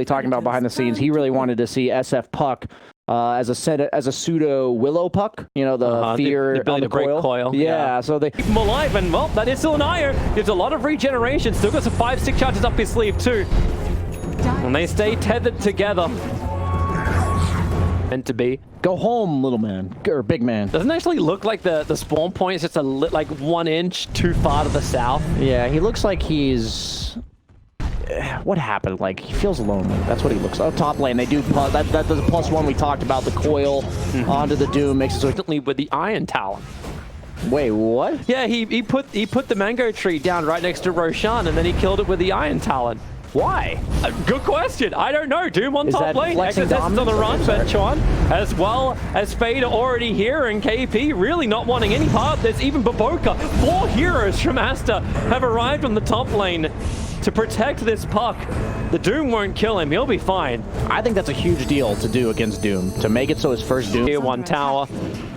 talking about behind the scenes, he really wanted to see SF Puck as a pseudo Willow Puck, you know, the fear on the coil. Yeah, so they keep him alive, and well, that is still an Io. Gives a lot of regeneration. Still got some 5-6 charges up his sleeve too. And they stay tethered together. Meant to be. Go home, little man, or big man. Doesn't actually look like the spawn point is just like 1 inch too far to the south. Yeah, he looks like he's. What happened? Like, he feels lonely. That's what he looks like. Oh, top lane, they do that does a +1 we talked about, the coil onto the Doom, makes it so with the Iron Talon. Wait, what? Yeah, he put the mango tree down right next to Roshan, and then he killed it with the Iron Talon. Why? Good question. I don't know. Doom on top lane. XSS is on the run, but Chuan, as well as Fade, are already here, and KP really not wanting any part of this. Even Baboka, 4 heroes from Aster have arrived on the top lane to protect this puck. The Doom won't kill him. He'll be fine. I think that's a huge deal to do against Doom, to make it so his first Doom. Tier 1 tower.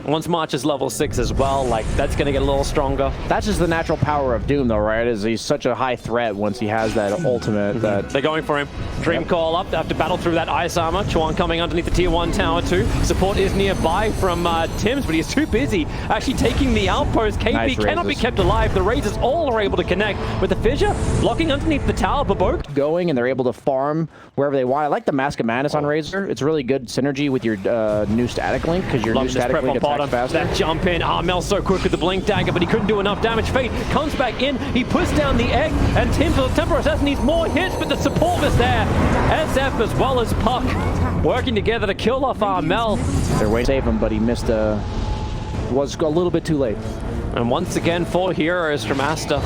Once March is level 6 as well, like, that's going to get a little stronger. That's just the natural power of Doom, though, right? Is he's such a high threat once he has that ultimate that... They're going for him. Dream Call up. They have to battle through that ice armor. Chuan coming underneath the tier 1 tower too. Support is nearby from Tim's, but he's too busy actually taking the outpost. KP cannot be kept alive. The Razors all are able to connect, with the Fissure blocking underneath the tower. Babok going, and they're able to farm wherever they want. I like the Mask of Madness on Razor. It's really good synergy with your new static link, because your new static link attacks faster. That jump in. Armel so quick with the Blink Dagger, but he couldn't do enough damage. Fate comes back in. He puts down the egg, and Tim for the Temporal Assassin needs more hits, but the support was there. SF as well as Puck working together to kill off Armel. They're waiting to save him, but he missed was a little bit too late. And once again, 4 heroes from Aster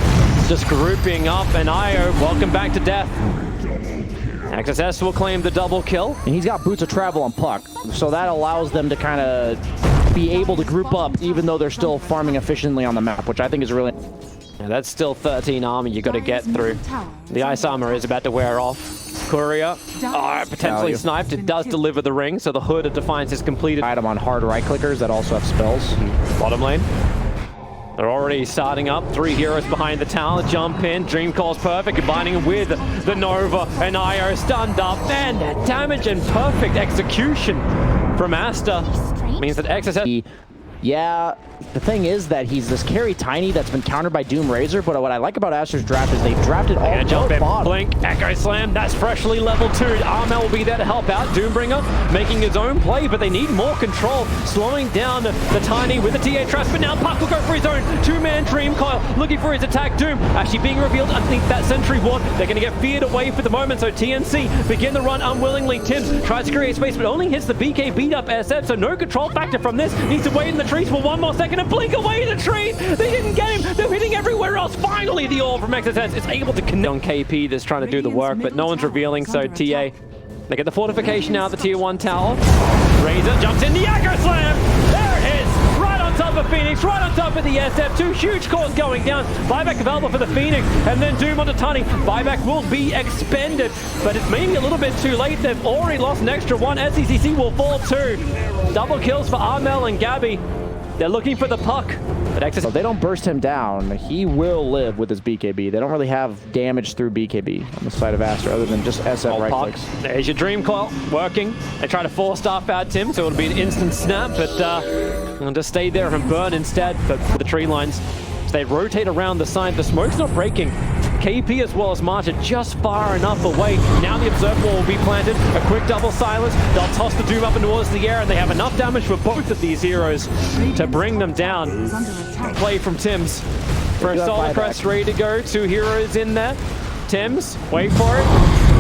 just grouping up, and Io, welcome back to death. XSS will claim the double kill. And he's got Boots of Travel on Puck, so that allows them to kind of be able to group up, even though they're still farming efficiently on the map, which I think is really... Yeah, that's still 13 armor you got to get through. The ice armor is about to wear off. Courier, potentially sniped. It does deliver the ring, so the Hood of Defiance is completed. Item on hard right clickers that also have spells. Bottom lane. They're already starting up. 3 heroes behind the tower. Jump in. Dream Call's perfect. Combining with the Nova. And Io stunned up. And that damage and perfect execution from Aster means that XSS... Yeah, the thing is that he's this carry tiny that's been countered by Doom Razor, but what I like about Aster's draft is they've drafted all the bottom. Blink, Echo Slam, that's freshly level 2. Armel will be there to help out. Doombringer making his own play, but they need more control. Slowing down the tiny with the TA Trust, but now Puck will go for his own 2-man Dream Coil, looking for his attack. Doom actually being revealed underneath that Sentry Ward. They're going to get feared away for the moment, so TNC begin the run unwillingly. Tims tries to create space, but only hits the BK beat up SF, so no control factor from this. Needs to wait in the trees for 1 more second and blink away the trees. They didn't get him. They're hitting everywhere else. Finally, the ult from XSS is able to connect on KP that's trying to do the work, but no one's revealing, so TA. They get the fortification out of the tier 1 tower. Razor jumps in the Aggro Slam. There it is. Right on top of Phoenix, right on top of the SF. 2 huge cores going down. Buyback available for the Phoenix, and then Doom onto Tiny. Buyback will be expended, but it's maybe a little bit too late. They've already lost an extra 1. SCCC will fall 2. Double kills for Armel and Gabby. They're looking for the Puck, but XSS... If they don't burst him down, he will live with his BKB. They don't really have damage through BKB on the side of Aster, other than just SF right clicks. There's your Dream Coil working. They try to force staff out Tim, so it'll be an instant snap, but they'll just stay there and burn instead for the tree lines. So they rotate around the side. The smoke's not breaking. KP as well as March are just far enough away. Now the Observe Wall will be planted. A quick double silence. They'll toss the Doom up and towards the air, and they have enough damage for both of these heroes to bring them down. Play from Tims. For a Solar Crest ready to go. 2 heroes in there. Tims, wait for it.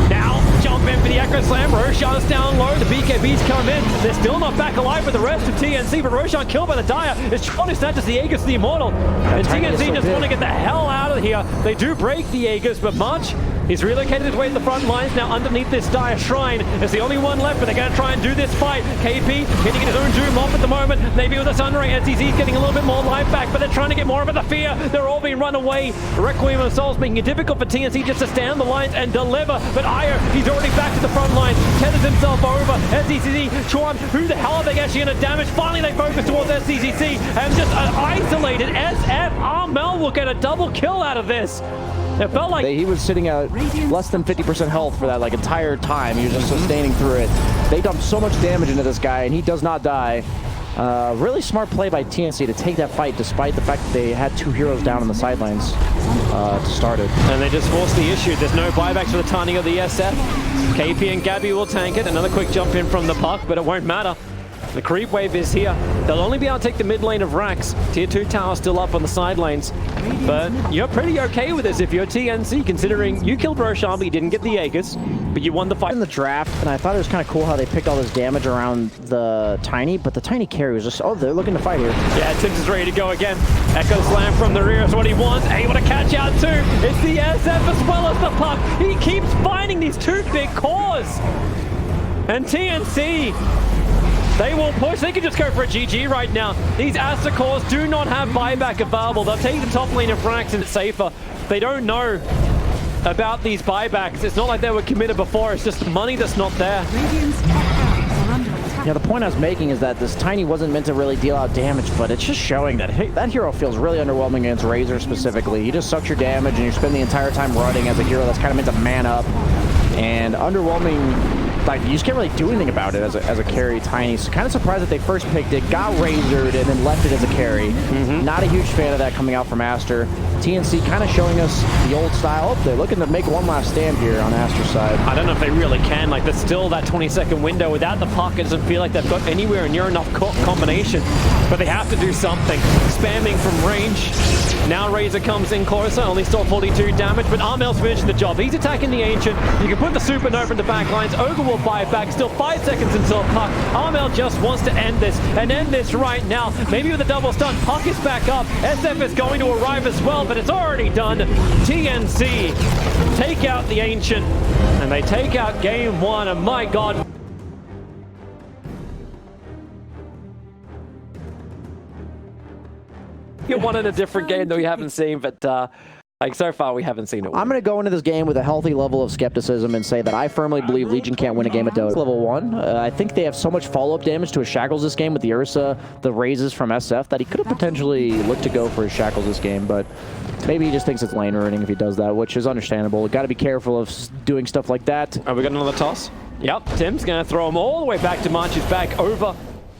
Now, jump in for the Echo Slam. Roshan's down low. The BKBs come in. They're still not back alive with the rest of TNC, but Roshan killed by the Dire. It's trying to snatch the Aegis, the Immortal. And TNC just want to get the hell out of here. They do break the Aegis, but March, he's relocated his way to the front lines now underneath this Dire Shrine. It's the only one left, but they're going to try and do this fight. KP hitting his own Doom off at the moment. Maybe with a Sunray. SCC's getting a little bit more life back, but they're trying to get more of it. The fear. They're all being run away. Requiem of Souls making it difficult for TNC just to stay on the lines and deliver. But Io, he's already back to the front line. Tethers himself over. SCCC, Chuan, who the hell are they actually going to damage? Finally, they focus towards SCCC and just an isolated SF. Armel will get a double kill out of this. It felt like he was sitting at less than 50% health for that like entire time. He was just sustaining through it. They dumped so much damage into this guy, and he does not die. Really smart play by TNC to take that fight, despite the fact that they had 2 heroes down on the sidelines to start it. And they just forced the issue. There's no buybacks for the Tiny of the SF. KP and Gabby will tank it. Another quick jump in from the puck, but it won't matter. The creep wave is here. They'll only be able to take the mid lane of Rax. Tier 2 tower still up on the sidelines. But you're pretty okay with this if you're TNC, considering you killed Roshan, but you didn't get the Aegis, but you won the fight. In the draft, and I thought it was kind of cool how they picked all this damage around the Tiny, but the Tiny carry was just, oh, they're looking to fight here. Yeah, Tims is ready to go again. Echo Slam from the rear is what he wants. Able to catch out too. It's the SF as well as the puck. He keeps finding these 2 big cores. And TNC, they will push. They can just go for a GG right now. These Aster cores do not have buyback available. They'll take the top lane of Rax and it's safer. They don't know about these buybacks. It's not like they were committed before. It's just money that's not there. Yeah, the point I was making is that this Tiny wasn't meant to really deal out damage, but it's just showing that hey, that hero feels really underwhelming against Razor specifically. He just sucks your damage and you spend the entire time running as a hero that's kind of meant to man up. And underwhelming, like, you just can't really do anything about it as a carry Tiny. So kind of surprised that they first picked it, got Razored, and then left it as a carry. Not a huge fan of that coming out from Aster. TNC kind of showing us the old style. They're looking to make one last stand here on Aster's side. I don't know if they really can. Like, there's still that 20-second window. Without the puck, it doesn't feel like they've got anywhere near enough combination. But they have to do something. Spamming from range. Now Razor comes in closer, only still 42 damage, but Armel's finishing the job. He's attacking the Ancient. You can put the Supernova in the back lines. Ogre will buy back. Still 5 seconds until puck. Armel just wants to end this, and end this right now. Maybe with a double stun. Puck is back up. SF is going to arrive as well, but it's already done. TNC take out the Ancient, and they take out game 1, and my God. Get one in a different game that we haven't seen, but like so far we haven't seen it. I'm going to go into this game with a healthy level of skepticism and say that I firmly believe Legion can't win a game of Dota. Level 1, I think they have so much follow-up damage to his Shackles this game with the Ursa, the raises from SF, that he could have potentially looked to go for his Shackles this game, but maybe he just thinks it's lane ruining if he does that, which is understandable. Got to be careful of doing stuff like that. Oh, we got another toss? Yep, Tim's going to throw him all the way back to March's back over.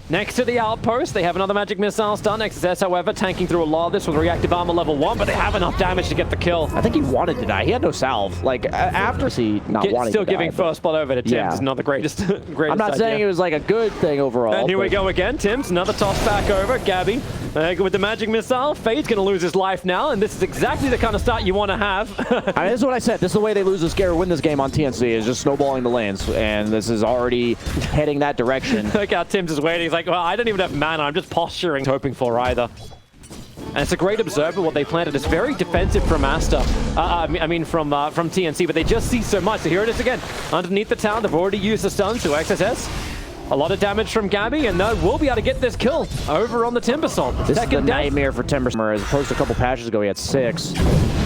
Next to the outpost, they have another magic missile stun. XSS, however, tanking through a lot of this with reactive armor level 1, but they have enough damage to get the kill. I think he wanted to die. He had no salve. Like, after he not wanting still to die. Giving first spot over to Tims is not the greatest I'm not saying it was like a good thing overall. And here we go again. Tims, another toss back over. Gabby with the magic missile. Fade's going to lose his life now, and this is exactly the kind of start you want to have. I mean, this is what I said. This is the way they lose this game or win this game on TNC, is just snowballing the lanes, and this is already heading that direction. Look how Tims is waiting. He's like, well, I don't even have mana. I'm just posturing, hoping for either. And it's a great observer what they planted. It's very defensive from Aster. I mean from TNC, but they just see so much. So here it is again. Underneath the tower, they've already used the stun to XSS. A lot of damage from Gabby, and we'll be able to get this kill over on the Timbersaw. This is a nightmare for Timbersaw, as opposed to a couple patches ago, he had 6.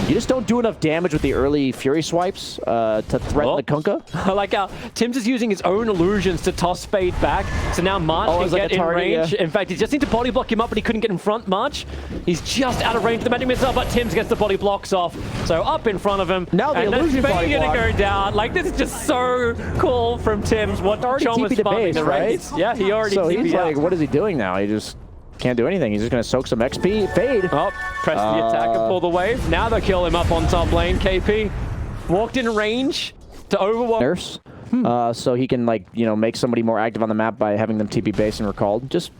You just don't do enough damage with the early Fury swipes to threaten the Kunkka. I like how Tims is using his own illusions to toss Fade back. So now March can get in range. Yeah. In fact, he just needs to body block him up, but he couldn't get in front. March, he's just out of range of the magic missile, but Tims gets the body blocks off. So up in front of him. Now the illusion body block. Gonna go down. Like, this is just so cool from Tims. What Chom is farming the right? Yeah, he already So TP'd he's like, what is he doing now? He just can't do anything. He's just going to soak some XP. Fade. Oh, press the attack and pull the wave. Now they'll kill him up on top lane. KP walked in range to overwhelm. Nurse. So he can, like, you know, make somebody more active on the map by having them TP base and recalled. Just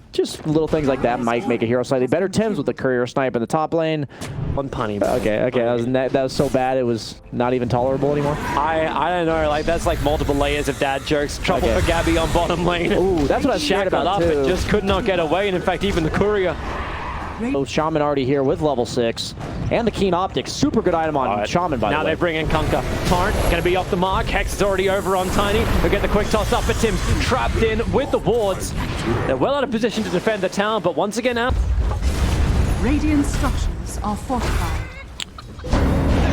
little things like that might make a hero slightly better. Tims with the courier snipe in the top lane. One punny. Okay. That was so bad it was not even tolerable anymore. I don't know. Like, that's like multiple layers of dad jokes. Trouble for Gabby on bottom lane. Ooh, that's what I was scared about too. And just could not get away. And in fact, even the courier. So Shaman already here with level 6. And the Keen Optics. Super good item on Shaman, by the way. Now they bring in Kunkka. Torrent going to be off the mark. Hex is already over on Tiny. We'll get the quick toss up, but Tim's trapped in with the wards. They're well out of position to defend the town, but once again out. Radiant structures are fortified.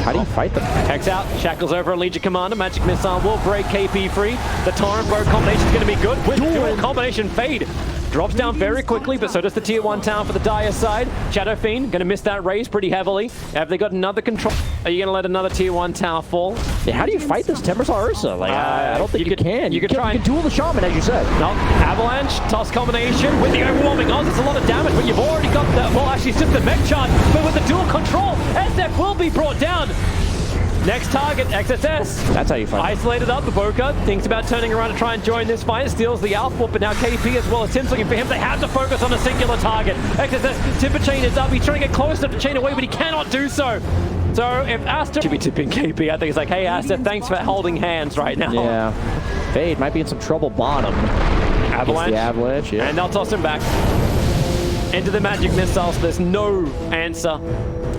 How do you fight them? Hex out. Shackles over on Legion Commander. Magic Missile will break KP free. The Torrent Rogue combination is going to be good. With dual combination Fade. Drops down very quickly, but so does the tier 1 tower for the Dire side. Shadow Fiend going to miss that raise pretty heavily. Have they got another control? Are you going to let another tier 1 tower fall? Yeah, how do you fight this Timbersaw Ursa? Like, I don't think you can. You could try and duel the Shaman, as you said. No, Avalanche, toss combination with the overwhelming odds. It's a lot of damage, but you've already got the, well, actually, it's just the mech charge, but with the dual control, SF will be brought down. Next target, XSS. That's how you fight. Isolated up, the Boca thinks about turning around to try and join this fight. Steals the Alpha, but now KP as well as Tim's looking for him. They have to focus on a singular target. XSS, Timber Chain is up. He's trying to get close enough to chain away, but he cannot do so. So if Aster should be tipping KP, I think it's like, hey Aster, thanks for holding hands right now. Yeah. Fade might be in some trouble bottom. Avalanche. The Avalanche, yeah. And they'll toss him back into the magic missiles. There's no answer.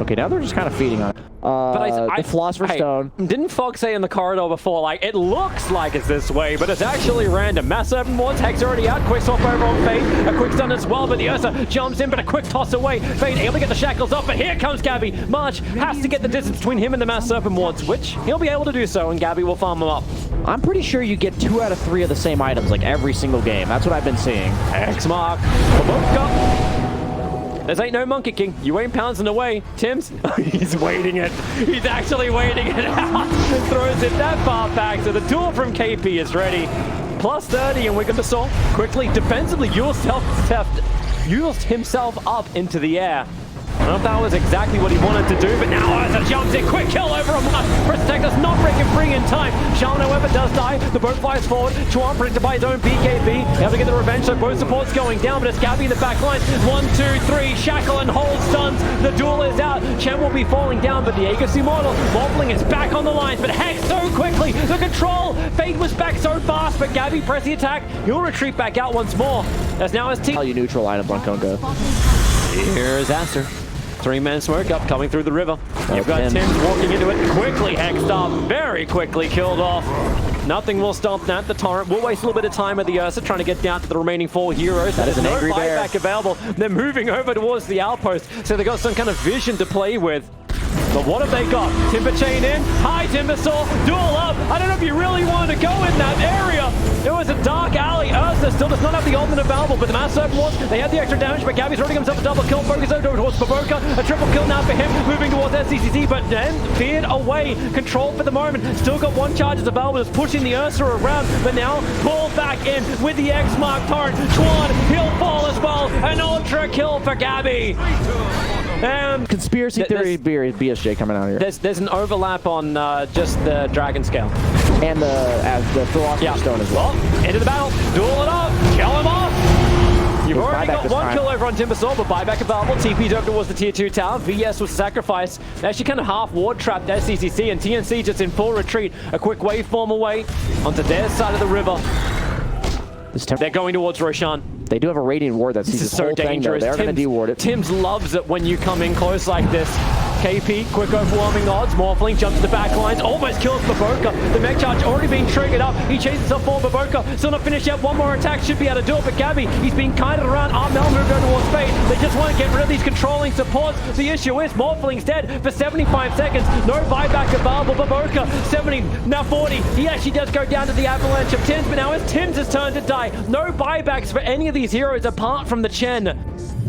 Okay, now they're just kind of feeding on it. The Philosopher's Stone. Didn't Fog say in the corridor before, like, it looks like it's this way, but it's actually random. Mass Serpent Wards, Hex already out, quick swap over on Fade, a quick stun as well, but the Ursa jumps in, but a quick toss away. Fade able to get the shackles off, but here comes Gabby. March has to get the distance between him and the Mass Serpent Wards, which he'll be able to do so, and Gabby will farm him up. I'm pretty sure you get 2 out of 3 of the same items, like every single game. That's what I've been seeing. X mark. Baboka. This ain't no Monkey King. You ain't pouncing away. Tim's, he's waiting it. He's actually waiting it out and throws it that far back. So the duel from KP is ready. Plus 30 and Wigginbasaur quickly defensively used himself up into the air. I don't know if that was exactly what he wanted to do, but now Ursa jumps in. Quick kill over on March. Protect does not break him free in time. Shaman, however, does die. The boat flies forward. Chuan predicted by his own BKB. Able to get the revenge, so both supports going down, but it's Gabby in the back line. 1, 2, 3. Shackle and hold stuns. The duel is out. Chen will be falling down, but the Aegis Immortal wobbling is back on the lines, but Hex so quickly. The control. Fade was back so fast, but Gabby pressed the attack. He'll retreat back out once more. As now his team. All you neutral items on Konga. Here's Aster. 3-man smoke up coming through the river. You've got Tim walking into it quickly, hexed up, very quickly killed off. Nothing will stop that. The Torrent will waste a little bit of time with the Ursa trying to get down to the remaining 4 heroes. That is an angry bear. Buyback available. They're moving over towards the outpost, so they've got some kind of vision to play with. But what have they got? Timber Chain in. Hi, Timbersaw. Duel up. I don't know if you really wanted to go in that area. It was a dark alley. Ursa still does not have the ultimate available, but the Mass Serpent Wards, they have the extra damage, but Gabby's already comes up a double kill. Focus over towards Baboka. A triple kill now for him, moving towards SCCC, but then feared away. Control for the moment. Still got 1 charge as available. It's pushing the Ursa around, but now pulled back in with the X Mark Torrent. Chuan, he'll fall as well. An ultra kill for Gabby. Conspiracy theory BSJ coming out here. There's an overlap on just the Dragon Scale. And the Philosopher's Stone as well. Into the battle, duel it up, kill him off. You've already got 1 kill over on Timbersaw, but buyback available. TP's over towards the tier 2 tower. VS was sacrificed. They actually kind of half ward trapped SCCC, and TNC just in full retreat. A quick waveform away onto their side of the river. They're going towards Roshan. They do have a Radiant Ward that sees this whole thing, though. They're going to de-ward it. Tim's loves it when you come in close like this. KP, quick overwhelming odds. Morphling jumps to the back lines, almost kills Baboka. The mech charge already being triggered up. He chases up for Baboka. Still not finished yet. 1 more attack should be able to do it, but Gabby, he's being kited around. Armel moved over towards Fade. They just want to get rid of these controlling supports. The issue is Morphling's dead for 75 seconds. No buyback available. Baboka, 70, now 40. He actually does go down to the avalanche of Tims, but now it's Tims' turn to die. No buybacks for any of these heroes apart from the Chen.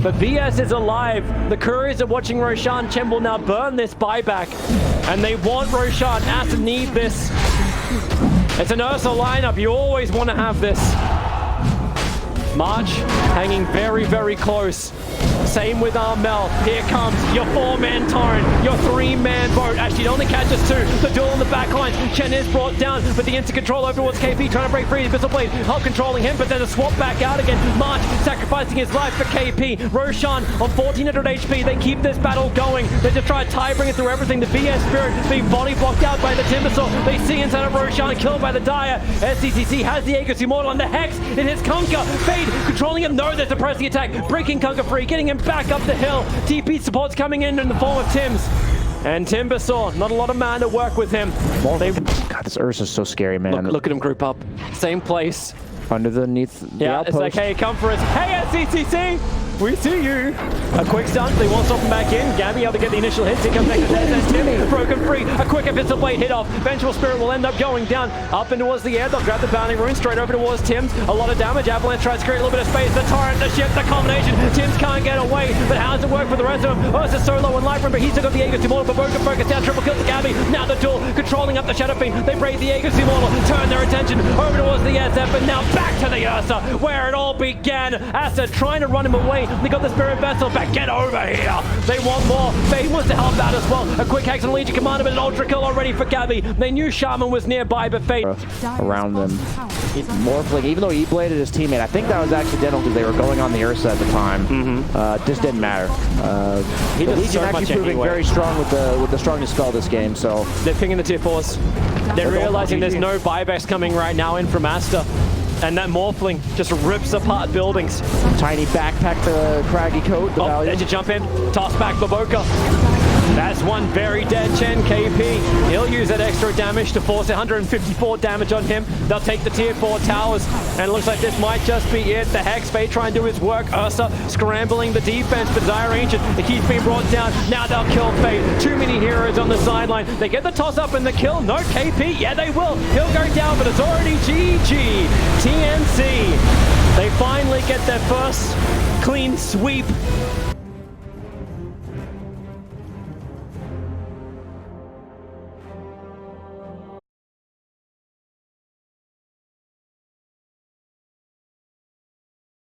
But BS is alive. The couriers are watching Roshan. Chen will now burn this buyback. And they want Roshan. Aster need this. It's an Ursa lineup. You always want to have this. March hanging very, very close. Same with Armel. Here comes your 4-man Torrent, your 3-man boat. Actually, it only catches 2. The duel in the back line. Chen is brought down, but the instant control over towards KP, trying to break free. Pistol Blade help controlling him, but then a swap back out again. March sacrificing his life for KP. Roshan on 1400 HP. They keep this battle going. They just try to tie bring it through everything. The BS Spirit being body blocked out by the Timbersaw. They see inside of Roshan, killed by the Dire. SCCC has the Aegis Immortal on the Hex. It is Kunkka. Fade controlling him. No, there's a press the attack. Breaking Kunkka free, getting him back up the hill. TP support's coming in the form of Tims. And Timbersaw, not a lot of man to work with him. God, this Ursa's so scary, man. Look at him group up. Same place. Underneath the outpost. It's like, hey, come for us. Hey, SCCC! We see you. A quick stun. They won't stop him back in. Gabby able to get the initial hits. Here comes next to there's Tim. Broken free. A quick pistol blade hit off. Vengeful Spirit will end up going down. Up and towards the air. They'll grab the bounding rune. Straight over towards Tim's. A lot of damage. Avalanche tries to create a little bit of space. The torrent, the shift, the combination. Tim's can't get away. But how does it work for the rest of them? Ursa so low on life run, but he's still got the Aegis Immortal. But Broken focus down. Triple kill to Gabby. Now the duel. Controlling up the Shadow Fiend. They break the Aegis Immortal. Turn their attention over towards the SF. And now back to the Ursa, where it all began. Aster trying to run him away. They got the Spirit Vessel back. Get over here. They want more. Faye wants to help out as well. A quick hex on Legion Commander, but an Ultra Kill already for Gabby. They knew Shaman was nearby, but Faye around them. Morphling, even though he bladed his teammate, I think that was accidental because they were going on the Ursa at the time. Just didn't matter. He does Legion so actually much proving anyway. very strong with the strongest spell this game. So they're pinging the tier 4s. They're realizing there's no buybacks coming right now in from Aster. And that Morphling just rips apart buildings. Tiny backpack the craggy coat. The There's a jump in. Toss back Baboka. That's one very dead Chen KP. He'll use that extra damage to force 154 damage on him. They'll take the tier 4 towers. And it looks like this might just be it. The Hex Faye try and do his work. Ursa scrambling the defense. But Dire Ancient, it keeps being brought down. Now they'll kill Faye. Too many heroes on the sideline. They get the toss up and the kill. No KP. Yeah, they will. He'll go down, but it's already GG. TNC. They finally get their first clean sweep